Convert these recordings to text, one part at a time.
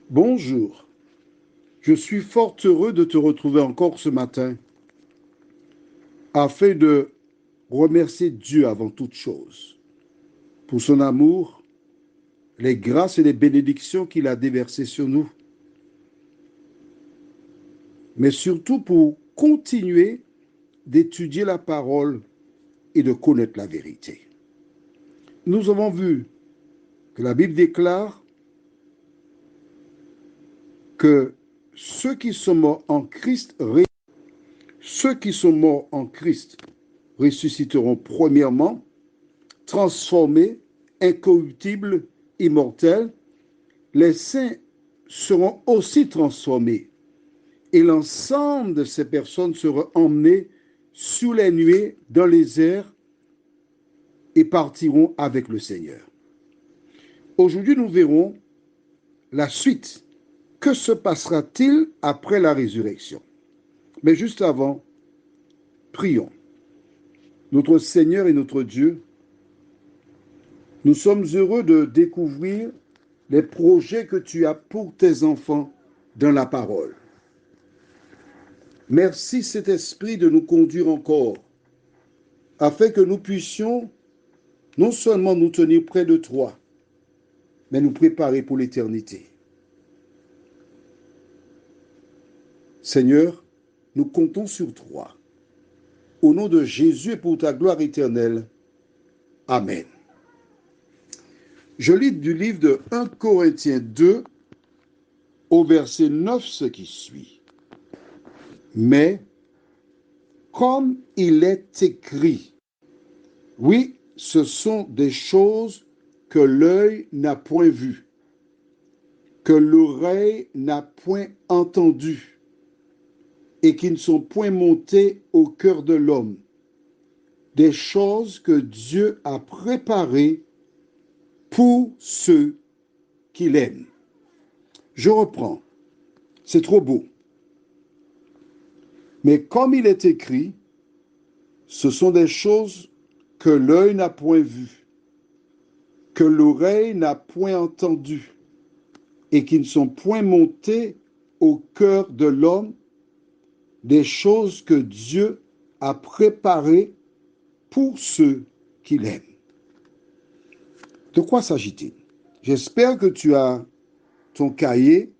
Bonjour, je suis fort heureux de te retrouver encore ce matin afin de remercier Dieu avant toute chose pour son amour, les grâces et les bénédictions qu'il a déversées sur nous, mais surtout pour continuer d'étudier la parole et de connaître la vérité. Nous avons vu que la Bible déclare que ceux qui sont morts en Christ, ceux qui sont morts en Christ ressusciteront premièrement, transformés, incorruptibles, immortels. Les saints seront aussi transformés et l'ensemble de ces personnes seront emmenées sous les nuées dans les airs et partiront avec le Seigneur. Aujourd'hui, nous verrons la suite. Que se passera-t-il après la résurrection? Mais juste avant, prions. Notre Seigneur et notre Dieu, nous sommes heureux de découvrir les projets que tu as pour tes enfants dans la parole. Merci, Saint-Esprit, de nous conduire encore, afin que nous puissions non seulement nous tenir près de toi, mais nous préparer pour l'éternité. Seigneur, nous comptons sur toi. Au nom de Jésus et pour ta gloire éternelle. Amen. Je lis du livre de 1 Corinthiens 2 au verset 9 ce qui suit. Mais, comme il est écrit, oui, ce sont des choses que l'œil n'a point vues, que l'oreille n'a point entendues, et qui ne sont point montées au cœur de l'homme, des choses que Dieu a préparées pour ceux qu'il aime. Je reprends, c'est trop beau. Mais comme il est écrit, ce sont des choses que l'œil n'a point vues, que l'oreille n'a point entendues, et qui ne sont point montées au cœur de l'homme, des choses que Dieu a préparées pour ceux qu'il aime. De quoi s'agit-il? J'espère que tu as ton cahier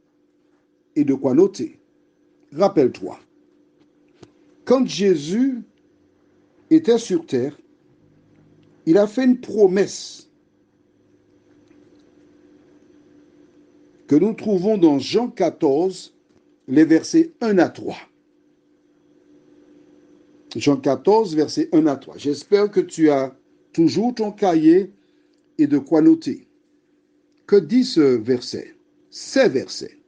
et de quoi noter. Rappelle-toi, quand Jésus était sur terre, il a fait une promesse que nous trouvons dans Jean 14, les versets 1 à 3. Jean 14, versets 1 à 3. J'espère que tu as toujours ton cahier et de quoi noter. Que dit ce verset? Ces versets.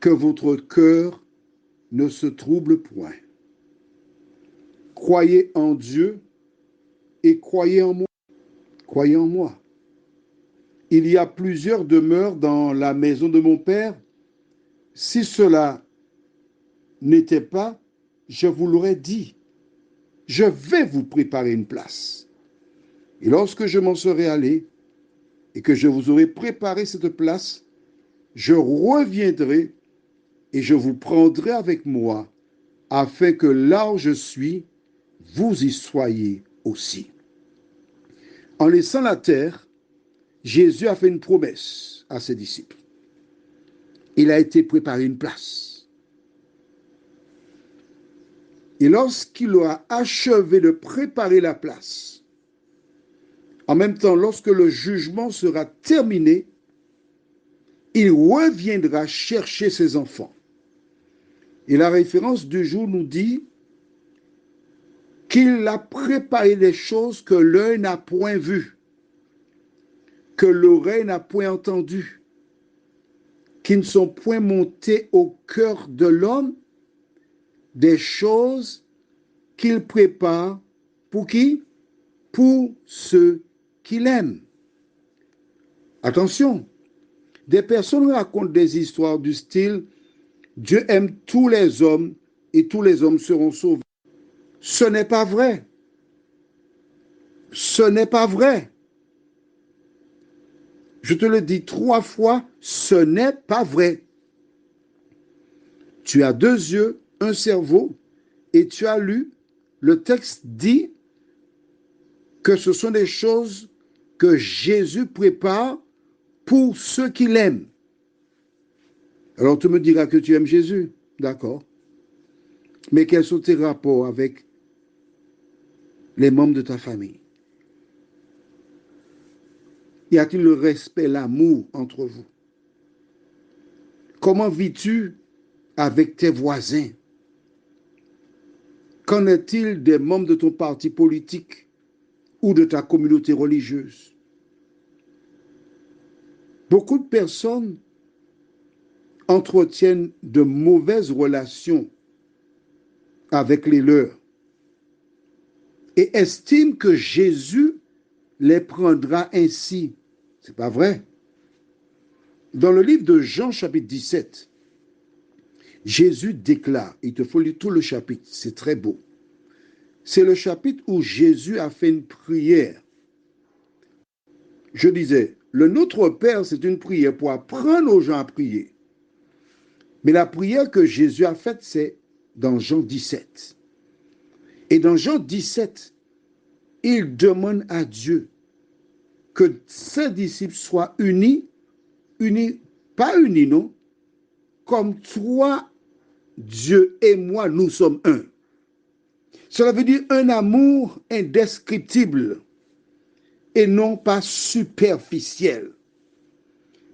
Que votre cœur ne se trouble point. Croyez en Dieu et croyez en moi. Croyez en moi. Il y a plusieurs demeures dans la maison de mon Père. Si cela n'était pas, je vous l'aurais dit. Je vais vous préparer une place. Et lorsque je m'en serai allé et que je vous aurai préparé cette place, je reviendrai et je vous prendrai avec moi, afin que là où je suis, vous y soyez aussi. En laissant la terre, Jésus a fait une promesse à ses disciples. Il a été préparé une place. Et lorsqu'il aura achevé de préparer la place, en même temps, lorsque le jugement sera terminé, il reviendra chercher ses enfants. Et la référence du jour nous dit qu'il a préparé des choses que l'œil n'a point vues, que l'oreille n'a point entendues, qui ne sont point montées au cœur de l'homme, des choses qu'il prépare pour qui? Pour ceux qu'il aime. Attention, des personnes racontent des histoires du style « Dieu aime tous les hommes et tous les hommes seront sauvés ». Ce n'est pas vrai. Ce n'est pas vrai. Je te le dis 3 fois, ce n'est pas vrai. Tu as 2 yeux, un cerveau, et tu as lu, le texte dit que ce sont des choses que Jésus prépare pour ceux qui l'aiment. Alors tu me diras que tu aimes Jésus, d'accord. Mais quels sont tes rapports avec les membres de ta famille? Y a-t-il le respect, l'amour entre vous? Comment vis-tu avec tes voisins? Qu'en est-il des membres de ton parti politique ou de ta communauté religieuse? Beaucoup de personnes entretiennent de mauvaises relations avec les leurs et estiment que Jésus les prendra ainsi. Ce n'est pas vrai. Dans le livre de Jean chapitre 17, Jésus déclare, il te faut lire tout le chapitre, c'est très beau. C'est le chapitre où Jésus a fait une prière. Je disais, le Notre Père, c'est une prière pour apprendre aux gens à prier. Mais la prière que Jésus a faite, c'est dans Jean 17. Et dans Jean 17, il demande à Dieu que ses disciples soient unis, pas unis, non, comme toi, Dieu et moi, nous sommes un. Cela veut dire un amour indescriptible et non pas superficiel.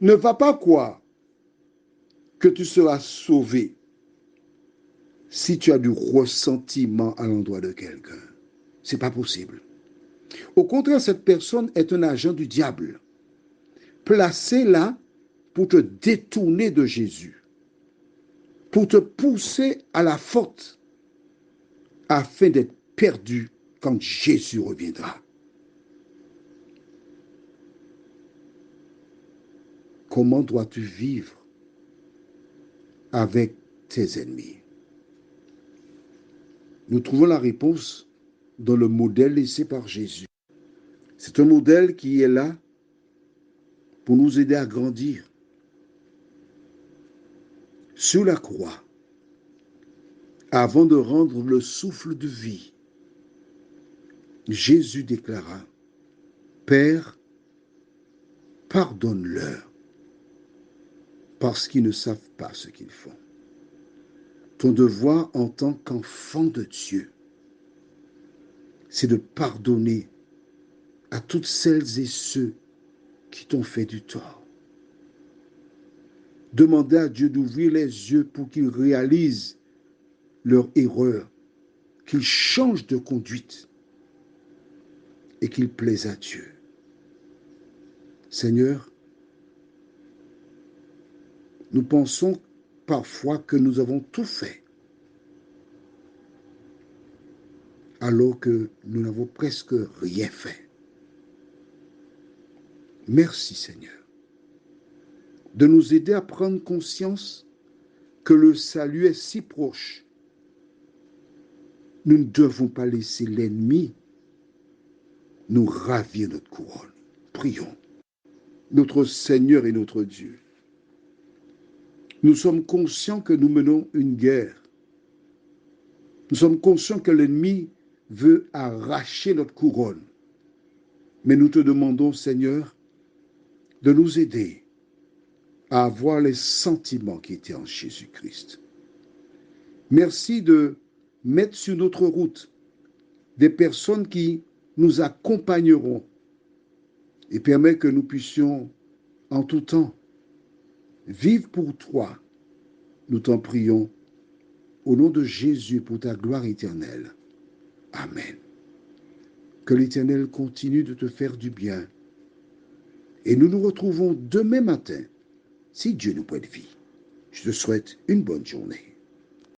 Ne va pas croire que tu seras sauvé si tu as du ressentiment à l'endroit de quelqu'un. Ce n'est pas possible. Au contraire, cette personne est un agent du diable, placé là pour te détourner de Jésus, pour te pousser à la faute, afin d'être perdu quand Jésus reviendra. Comment dois-tu vivre avec tes ennemis? Nous trouvons la réponse dans le modèle laissé par Jésus. C'est un modèle qui est là pour nous aider à grandir. Sur la croix, avant de rendre le souffle de vie, Jésus déclara, « Père, pardonne-leur, parce qu'ils ne savent pas ce qu'ils font. » Ton devoir en tant qu'enfant de Dieu, c'est de pardonner à toutes celles et ceux qui t'ont fait du tort. Demandez à Dieu d'ouvrir les yeux pour qu'ils réalisent leur erreur, qu'ils changent de conduite et qu'ils plaisent à Dieu. Seigneur, nous pensons parfois que nous avons tout fait, alors que nous n'avons presque rien fait. Merci Seigneur de nous aider à prendre conscience que le salut est si proche. Nous ne devons pas laisser l'ennemi nous ravir notre couronne. Prions. Notre Seigneur et notre Dieu, nous sommes conscients que nous menons une guerre. Nous sommes conscients que l'ennemi veut arracher notre couronne. Mais nous te demandons, Seigneur, de nous aider à avoir les sentiments qui étaient en Jésus-Christ. Merci de mettre sur notre route des personnes qui nous accompagneront et permet que nous puissions en tout temps vivre pour toi. Nous t'en prions au nom de Jésus pour ta gloire éternelle. Amen. Que l'Éternel continue de te faire du bien. Et nous nous retrouvons demain matin, si Dieu nous prête vie. Je te souhaite une bonne journée.